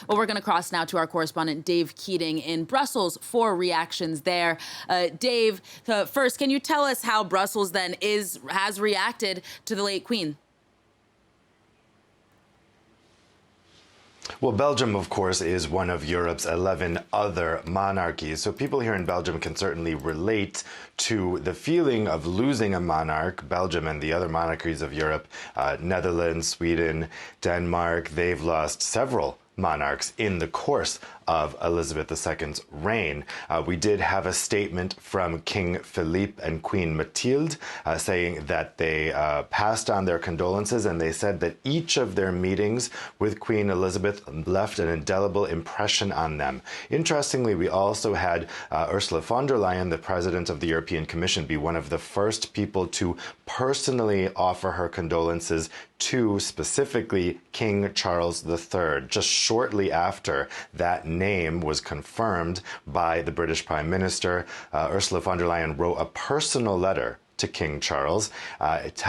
Well, we're going to cross now to our correspondent, Dave Keating, in Brussels for reactions there. Dave, first, can you tell us how Brussels then has reacted to the late Queen? Well, Belgium, of course, is one of Europe's 11 other monarchies. So people here in Belgium can certainly relate to the feeling of losing a monarch. Belgium and the other monarchies of Europe, Netherlands, Sweden, Denmark, they've lost several monarchs in the course of Elizabeth II's reign. We did have a statement from King Philippe and Queen Mathilde saying that they passed on their condolences, and they said that each of their meetings with Queen Elizabeth left an indelible impression on them. Interestingly, we also had Ursula von der Leyen, the president of the European Commission, be one of the first people to personally offer her condolences to specifically King Charles III, just shortly after that name was confirmed by the British Prime Minister. Ursula von der Leyen wrote a personal letter to King Charles,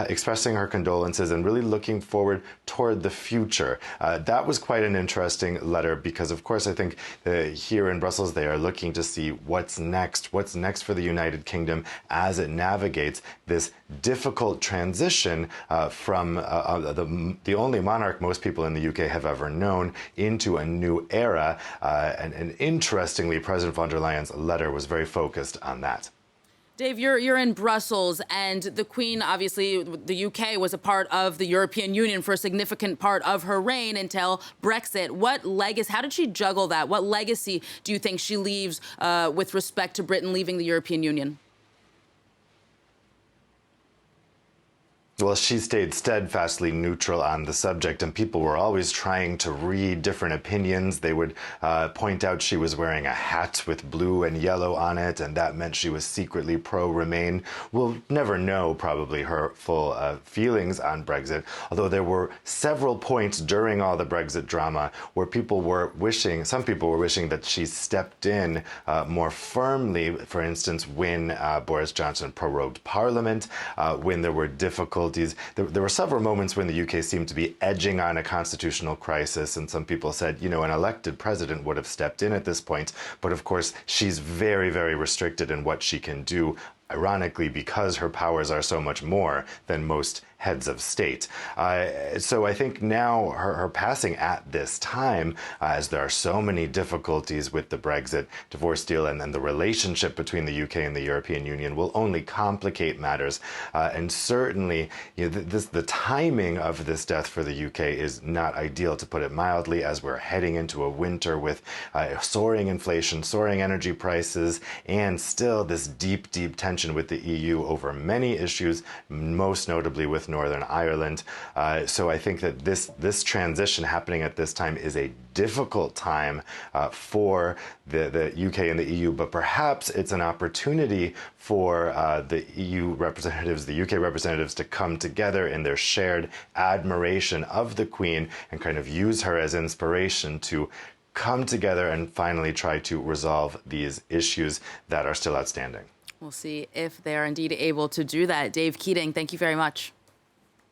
expressing her condolences and really looking forward toward the future. That was quite an interesting letter because, of course, I think here in Brussels they are looking to see what's next for the United Kingdom as it navigates this difficult transition from the only monarch most people in the UK have ever known into a new era. And interestingly, President von der Leyen's letter was very focused on that. Dave, you're in Brussels, and the Queen, obviously, the UK was a part of the European Union for a significant part of her reign until Brexit. How did she juggle that? What legacy do you think she leaves with respect to Britain leaving the European Union? Well, she stayed steadfastly neutral on the subject, and people were always trying to read different opinions. They would point out she was wearing a hat with blue and yellow on it, and that meant she was secretly pro-Remain. We'll never know, probably, her full feelings on Brexit, although there were several points during all the Brexit drama where some people were wishing that she stepped in more firmly, for instance, when Boris Johnson prorogued Parliament, when there were difficulties. There were several moments when the UK seemed to be edging on a constitutional crisis, and some people said, an elected president would have stepped in at this point. But of course, she's very, very restricted in what she can do, ironically, because her powers are so much more than most heads of state. So I think now her passing at this time, as there are so many difficulties with the Brexit divorce deal and the relationship between the UK and the European Union, will only complicate matters. And certainly, the timing of this death for the UK is not ideal, to put it mildly, as we're heading into a winter with soaring inflation, soaring energy prices, and still this deep, deep tension with the EU over many issues, most notably with Northern Ireland. So I think that this transition happening at this time is a difficult time for the UK and the EU, but perhaps it's an opportunity for the EU representatives, the UK representatives, to come together in their shared admiration of the Queen and kind of use her as inspiration to come together and finally try to resolve these issues that are still outstanding. We'll see if they're indeed able to do that. Dave Keating, thank you very much.